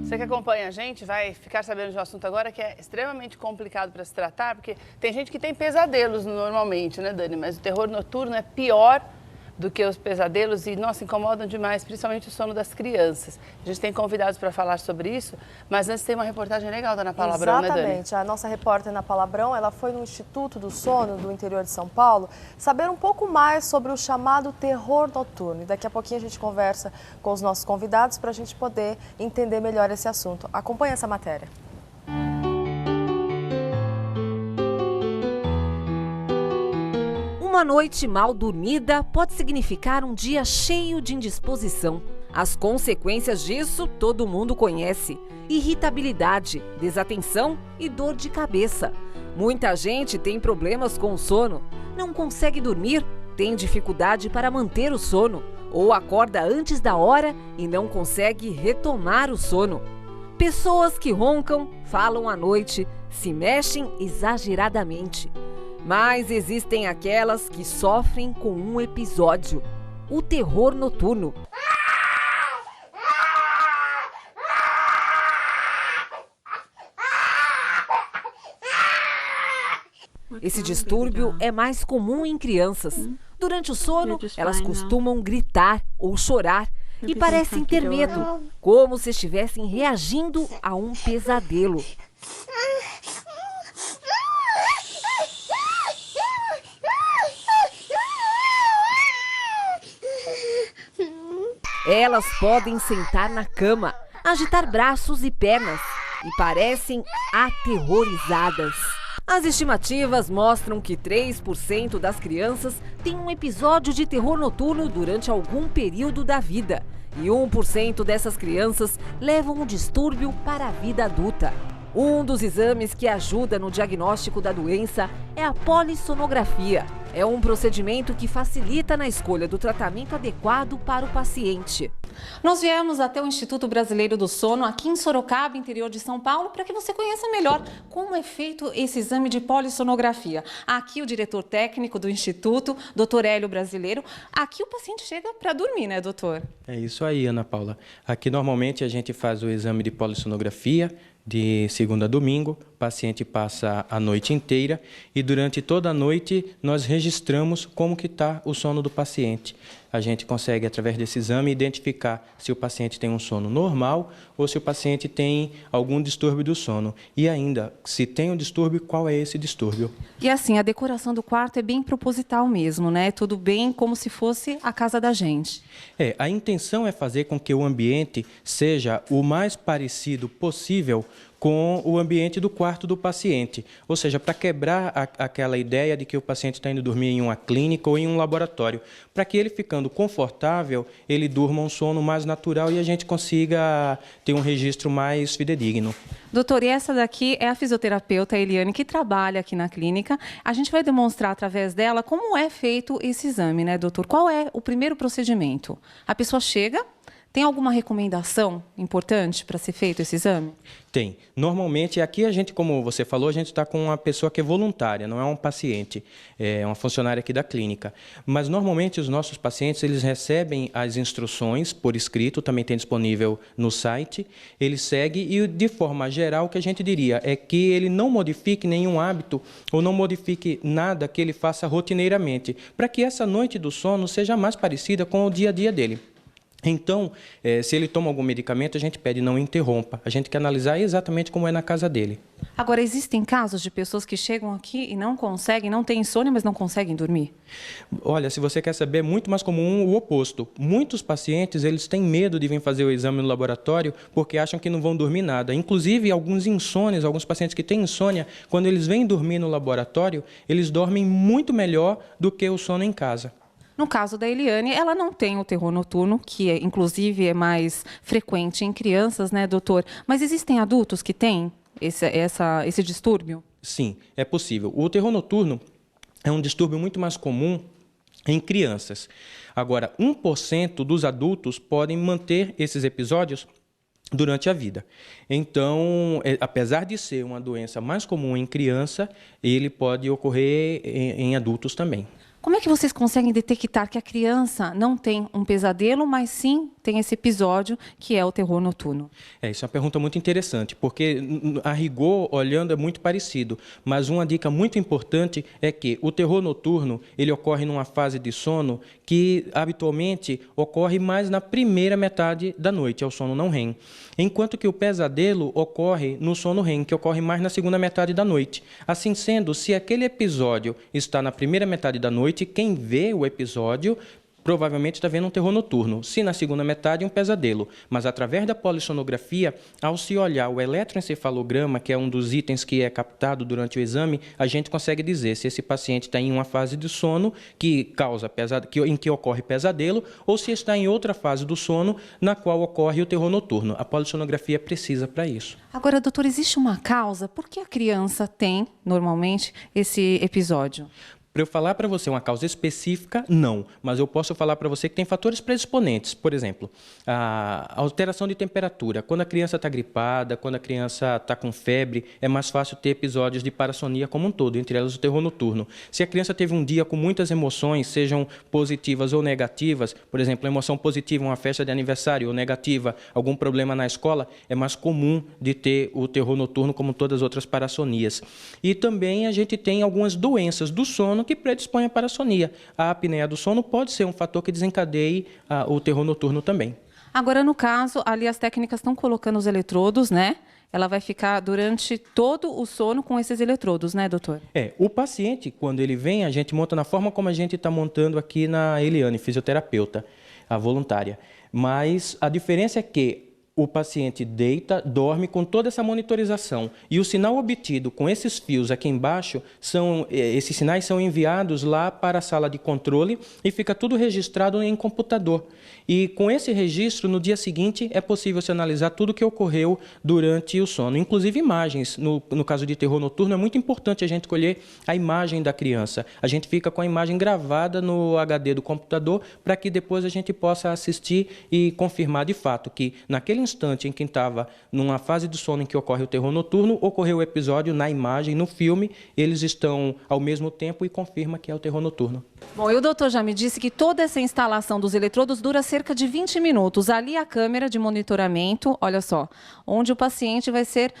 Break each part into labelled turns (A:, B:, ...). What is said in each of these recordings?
A: Você que acompanha a gente vai ficar sabendo de um assunto agora que é extremamente complicado para se tratar, porque tem gente que tem pesadelos normalmente, né, Dani? Mas o terror noturno é pior do que os pesadelos e, nossa, incomodam demais, principalmente o sono das crianças. A gente tem convidados para falar sobre isso, mas antes tem uma reportagem legal da Ana Paula Abrão, né, Dani?
B: Exatamente. A nossa repórter Ana Paula Abrão, ela foi no Instituto do Sono do interior de São Paulo saber um pouco mais sobre o chamado terror noturno. E daqui a pouquinho a gente conversa com os nossos convidados para a gente poder entender melhor esse assunto. Acompanhe essa matéria.
C: Uma noite mal dormida pode significar um dia cheio de indisposição. As consequências disso todo mundo conhece: irritabilidade, desatenção e dor de cabeça. Muita gente tem problemas com o sono, não consegue dormir, tem dificuldade para manter o sono, ou acorda antes da hora e não consegue retomar o sono. Pessoas que roncam, falam à noite, se mexem exageradamente. Mas existem aquelas que sofrem com um episódio: o terror noturno. Esse distúrbio é mais comum em crianças. Durante o sono, elas costumam gritar ou chorar e parecem ter medo, como se estivessem reagindo a um pesadelo. Elas podem sentar na cama, agitar braços e pernas e parecem aterrorizadas. As estimativas mostram que 3% das crianças têm um episódio de terror noturno durante algum período da vida. E 1% dessas crianças levam o distúrbio para a vida adulta. Um dos exames que ajuda no diagnóstico da doença é a polissonografia. É um procedimento que facilita na escolha do tratamento adequado para o paciente.
D: Nós viemos até o Instituto Brasileiro do Sono, aqui em Sorocaba, interior de São Paulo, para que você conheça melhor como é feito esse exame de polissonografia. Aqui o diretor técnico do Instituto, Dr. Hélio Brasileiro. Aqui o paciente chega para dormir, né, doutor?
E: É isso aí, Ana Paula. Aqui normalmente a gente faz o exame de polissonografia de segunda a domingo, o paciente passa a noite inteira e durante toda a noite nós registramos como que está o sono do paciente. A gente consegue, através desse exame, identificar se o paciente tem um sono normal ou se o paciente tem algum distúrbio do sono. E ainda, se tem um distúrbio, qual é esse distúrbio?
D: E assim, a decoração do quarto é bem proposital mesmo, né? Tudo bem como se fosse a casa da gente.
E: A intenção é fazer com que o ambiente seja o mais parecido possível com o ambiente do quarto do paciente. Ou seja, para quebrar aquela ideia de que o paciente está indo dormir em uma clínica ou em um laboratório. Para que ele ficando confortável, ele durma um sono mais natural e a gente consiga ter um registro mais fidedigno.
D: Doutor, e essa daqui é a fisioterapeuta Eliane, que trabalha aqui na clínica. A gente vai demonstrar através dela como é feito esse exame, né, doutor? Qual é o primeiro procedimento? A pessoa chega... Tem alguma recomendação importante para ser feito esse exame?
E: Tem. Normalmente, aqui a gente, como você falou, a gente está com uma pessoa que é voluntária, não é um paciente, é uma funcionária aqui da clínica. Mas, normalmente, os nossos pacientes, eles recebem as instruções por escrito, também tem disponível no site, ele segue e, de forma geral, o que a gente diria é que ele não modifique nenhum hábito ou não modifique nada que ele faça rotineiramente, para que essa noite do sono seja mais parecida com o dia a dia dele. Então, se ele toma algum medicamento, a gente pede não interrompa. A gente quer analisar exatamente como é na casa dele.
D: Agora, existem casos de pessoas que chegam aqui e não conseguem, não têm insônia, mas não conseguem dormir?
E: Olha, se você quer saber, é muito mais comum o oposto. Muitos pacientes, eles têm medo de vir fazer o exame no laboratório porque acham que não vão dormir nada. Inclusive, alguns insônias, alguns pacientes que têm insônia, quando eles vêm dormir no laboratório, eles dormem muito melhor do que o sono em casa.
D: No caso da Eliane, ela não tem o terror noturno, que inclusive é mais frequente em crianças, né, doutor? Mas existem adultos que têm esse distúrbio?
E: Sim, é possível. O terror noturno é um distúrbio muito mais comum em crianças. Agora, 1% dos adultos podem manter esses episódios durante a vida. Então, apesar de ser uma doença mais comum em criança, ele pode ocorrer em adultos também.
D: Como é que vocês conseguem detectar que a criança não tem um pesadelo, mas sim tem esse episódio que é o terror noturno?
E: Isso é uma pergunta muito interessante, porque a rigor, olhando, é muito parecido. Mas uma dica muito importante é que o terror noturno, ele ocorre numa fase de sono que habitualmente ocorre mais na primeira metade da noite, é o sono não REM. Enquanto que o pesadelo ocorre no sono REM, que ocorre mais na segunda metade da noite. Assim sendo, se aquele episódio está na primeira metade da noite, quem vê o episódio provavelmente está vendo um terror noturno. Se na segunda metade, um pesadelo. Mas através da polissonografia, ao se olhar o eletroencefalograma, que é um dos itens que é captado durante o exame, a gente consegue dizer se esse paciente está em uma fase de sono em que ocorre pesadelo, ou se está em outra fase do sono na qual ocorre o terror noturno. A polissonografia precisa para isso.
D: Agora, doutor, existe uma causa? Por que a criança tem, normalmente, esse episódio?
E: Para eu falar para você uma causa específica, não. Mas eu posso falar para você que tem fatores predisponentes. Por exemplo, a alteração de temperatura. Quando a criança está gripada, quando a criança está com febre, é mais fácil ter episódios de parassonia como um todo, entre elas o terror noturno. Se a criança teve um dia com muitas emoções, sejam positivas ou negativas, por exemplo, emoção positiva, uma festa de aniversário, ou negativa, algum problema na escola, é mais comum de ter o terror noturno como todas as outras parassonias. E também a gente tem algumas doenças do sono que predispõe à parassonia. A apneia do sono pode ser um fator que desencadeie o terror noturno também.
D: Agora, no caso, ali as técnicas estão colocando os eletrodos, né? Ela vai ficar durante todo o sono com esses eletrodos, né, doutor?
E: O paciente, quando ele vem, a gente monta na forma como a gente está montando aqui na Eliane, fisioterapeuta, a voluntária. Mas a diferença é que o paciente deita, dorme com toda essa monitorização. E o sinal obtido com esses fios aqui embaixo, esses sinais são enviados lá para a sala de controle e fica tudo registrado em computador. E com esse registro, no dia seguinte, é possível se analisar tudo o que ocorreu durante o sono. Inclusive imagens. No caso de terror noturno, é muito importante a gente colher a imagem da criança. A gente fica com a imagem gravada no HD do computador para que depois a gente possa assistir e confirmar de fato que naquele instante em que estava numa fase do sono em que ocorre o terror noturno, ocorreu o episódio na imagem, no filme, eles estão ao mesmo tempo e confirma que é o terror noturno.
D: Bom, e o doutor já me disse que toda essa instalação dos eletrodos dura cerca de 20 minutos. Ali a câmera de monitoramento, olha só, onde o paciente vai ser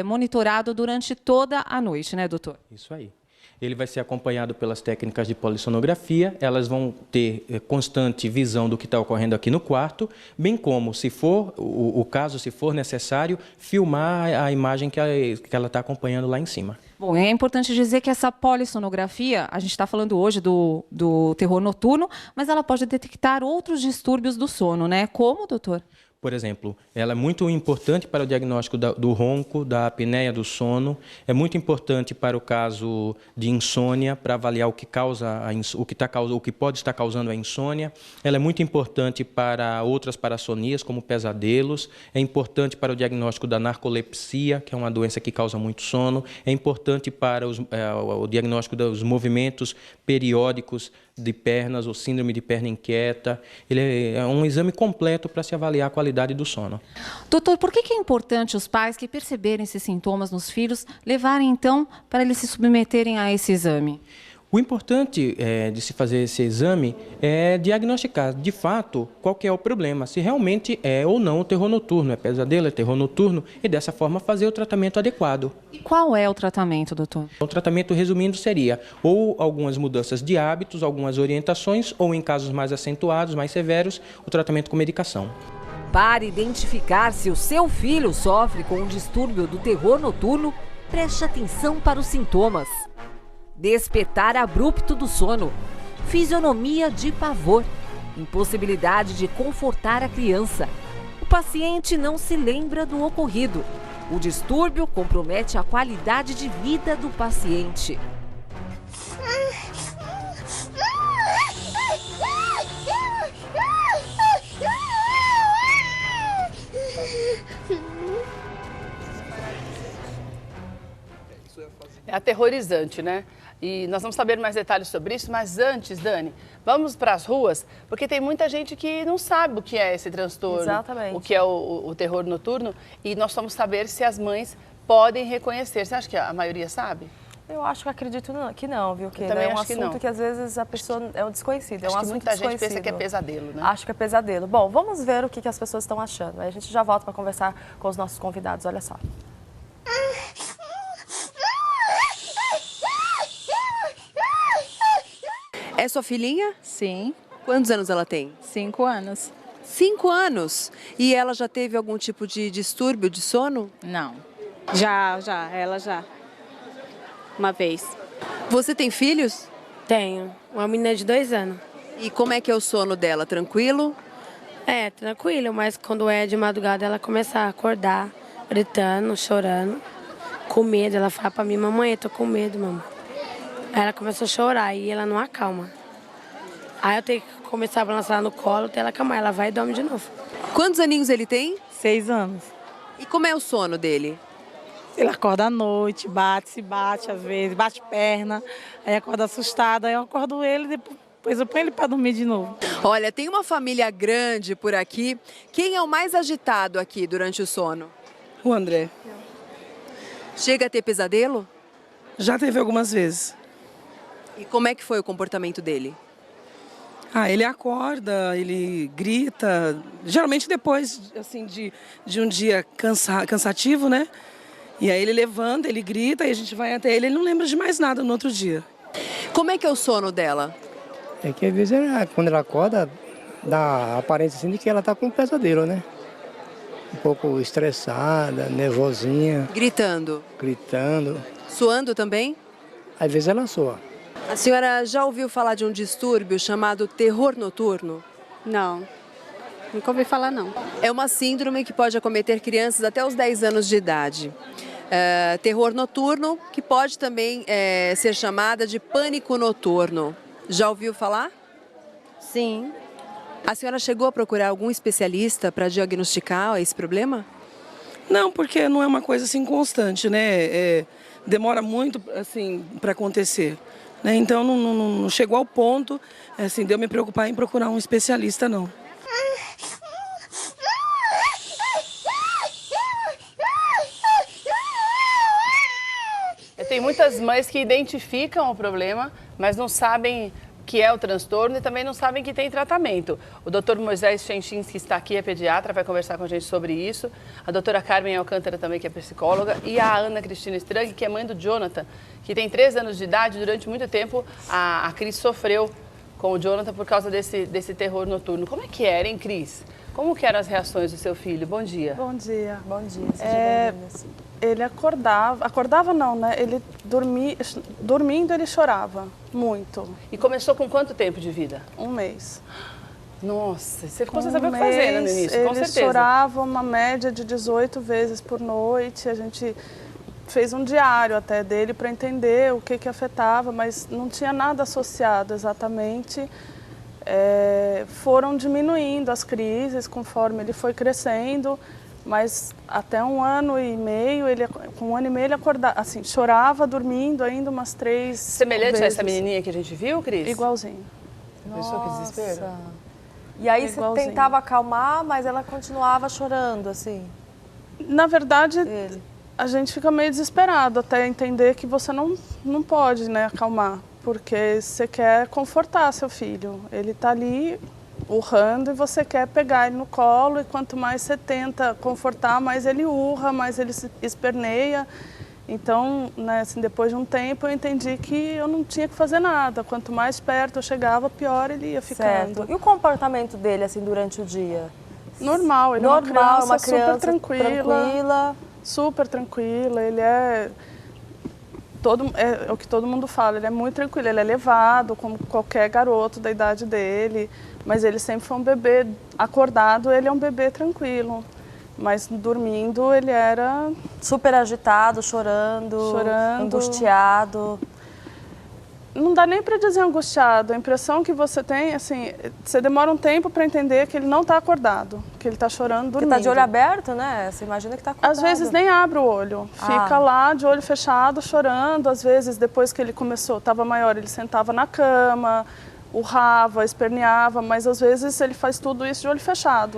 D: monitorado durante toda a noite, né, doutor?
E: Isso aí. Ele vai ser acompanhado pelas técnicas de polissonografia, elas vão ter constante visão do que está ocorrendo aqui no quarto, bem como, se for o caso, se for necessário, filmar a imagem que ela está acompanhando lá em cima.
D: Bom, é importante dizer que essa polissonografia, a gente está falando hoje do terror noturno, mas ela pode detectar outros distúrbios do sono, né? Como, doutor?
E: Por exemplo, ela é muito importante para o diagnóstico do ronco, da apneia do sono, é muito importante para o caso de insônia, para avaliar o que pode estar causando a insônia. Ela é muito importante para outras parassonias, como pesadelos, é importante para o diagnóstico da narcolepsia, que é uma doença que causa muito sono, é importante para o diagnóstico dos movimentos periódicos de pernas ou síndrome de perna inquieta. Ele é um exame completo para se avaliar a qualidade do sono.
D: Doutor, por que é importante os pais que perceberem esses sintomas nos filhos levarem, então, para eles se submeterem a esse exame?
E: O importante de se fazer esse exame é diagnosticar, de fato, qual que é o problema, se realmente é ou não o terror noturno, é pesadelo, é terror noturno, e dessa forma fazer o tratamento adequado.
D: E qual é o tratamento, doutor?
E: O tratamento, resumindo, seria ou algumas mudanças de hábitos, algumas orientações, ou em casos mais acentuados, mais severos, o tratamento com medicação.
C: Para identificar se o seu filho sofre com um distúrbio do terror noturno, preste atenção para os sintomas. Despertar abrupto do sono, fisionomia de pavor, impossibilidade de confortar a criança. O paciente não se lembra do ocorrido. O distúrbio compromete a qualidade de vida do paciente.
A: É aterrorizante, né? E nós vamos saber mais detalhes sobre isso, mas antes, Dani, vamos para as ruas, porque tem muita gente que não sabe o que é esse transtorno,
B: Exatamente.
A: o que é o terror noturno, e nós vamos saber se as mães podem reconhecer. Você acha que a maioria sabe?
B: Eu acho que acredito que não, viu, Keila?
A: também
B: É um
A: acho que não.
B: assunto que às vezes a pessoa é um desconhecido, é um
A: Acho que
B: assunto
A: muita gente pensa que é
B: desconhecido.
A: pesadelo, né?
B: Acho que é pesadelo. Bom, vamos ver o que as pessoas estão achando. Aí a gente já volta para conversar com os nossos convidados, olha só.
F: É sua filhinha?
G: Sim,
F: Quantos anos ela tem?
G: 5 anos.
F: 5 anos. E ela já teve algum tipo de distúrbio de sono?
G: Não. Ela já. Uma vez.
F: Você tem filhos?
H: Tenho. Uma menina de 2 anos.
F: E como é que é o sono dela? Tranquilo?
H: É, tranquilo, mas quando é de madrugada ela começa a acordar, gritando, chorando, com medo. Ela fala pra mim, mamãe, eu tô com medo, mamãe. Aí ela começou a chorar e ela não acalma. Aí eu tenho que começar a balançar ela no colo até ela acalmar. Ela vai e dorme de novo.
F: Quantos aninhos ele tem?
I: 6 anos.
F: E como é o sono dele?
I: Ele acorda à noite, se bate às vezes, bate perna, aí acorda assustado, aí eu acordo ele, depois eu ponho ele para dormir de novo.
F: Olha, tem uma família grande por aqui. Quem é o mais agitado aqui durante o sono?
J: O André.
F: Chega a ter pesadelo?
J: Já teve algumas vezes.
F: E como é que foi o comportamento dele?
J: Ele acorda, ele grita, geralmente depois assim, de um dia cansativo, né? E aí ele levanta, ele grita e a gente vai até ele não lembra de mais nada no outro dia.
F: Como é que é o sono dela?
K: É que às vezes quando ela acorda, dá a aparência assim de que ela está com um pesadelo, né? Um pouco estressada, nervosinha,
F: Gritando.
K: gritando.
F: Suando também?
K: Às vezes ela soa.
F: A senhora já ouviu falar de um distúrbio chamado terror noturno?
G: Não. Nunca ouvi falar, não.
F: É uma síndrome que pode acometer crianças até os 10 anos de idade. Terror noturno, que pode também ser chamada de pânico noturno. Já ouviu falar?
H: Sim.
F: A senhora chegou a procurar algum especialista para diagnosticar esse problema?
J: Não, porque não é uma coisa assim constante, né? Demora muito assim para acontecer, né? Então não chegou ao ponto assim de eu me preocupar em procurar um especialista, não.
A: Tem muitas mães que identificam o problema, mas não sabem que é o transtorno e também não sabem que tem tratamento. O doutor Moisés Schenchinski está aqui, é pediatra, vai conversar com a gente sobre isso. A doutora Carmen Alcântara também, que é psicóloga. E a Ana Cristina Strang, que é mãe do Jonathan, que tem 3 anos de idade. Durante muito tempo, a Cris sofreu com o Jonathan por causa desse terror noturno. Como é que era, hein, Cris? Como que eram as reações do seu filho? Bom dia.
L: Bom dia.
B: Bom dia, seja bem-vinda.
L: Ele acordava não, né? Ele dormindo ele chorava muito.
A: E começou com quanto tempo de vida?
L: 1 mês.
A: Nossa, você ficou sem saber o que fazer, né, no início, com certeza.
L: Ele chorava uma média de 18 vezes por noite. A gente fez um diário até dele para entender o que afetava, mas não tinha nada associado exatamente. Foram diminuindo as crises conforme ele foi crescendo. Mas até 1 ano e meio, com 1 ano e meio ele acordava, assim, chorava dormindo ainda umas 3
A: Semelhante
L: vezes.
A: a essa menininha que a gente viu, Cris?
L: Igualzinho.
A: Pessoa que desespero.
B: E aí você
L: Igualzinho.
B: tentava acalmar, mas ela continuava chorando, assim?
L: Na verdade, a gente fica meio desesperado até entender que você não pode, né, acalmar. Porque você quer confortar seu filho. Ele está ali urrando e você quer pegar ele no colo, e quanto mais você tenta confortar, mais ele urra, mais ele se esperneia. Então, né, assim, depois de um tempo eu entendi que eu não tinha que fazer nada. Quanto mais perto eu chegava, pior ele ia ficando.
B: Certo. E o comportamento dele, assim, durante o dia?
L: Normal, ele
B: Normal,
L: é uma criança super tranquila. Super tranquila, ele é o que todo mundo fala, ele é muito tranquilo, ele é levado, como qualquer garoto da idade dele, mas ele sempre foi um bebê acordado, ele é um bebê tranquilo, mas dormindo ele era...
B: Super agitado, chorando, angustiado.
L: Não dá nem para dizer angustiado, a impressão que você tem, assim, você demora um tempo para entender que ele não está acordado, que ele está chorando, dormindo.
B: Porque está de olho aberto, né? Você imagina que está acordado.
L: Às vezes nem abre o olho, fica lá de olho fechado, chorando. Às vezes, depois que ele começou, estava maior, ele sentava na cama, urrava, esperneava, mas às vezes ele faz tudo isso de olho fechado.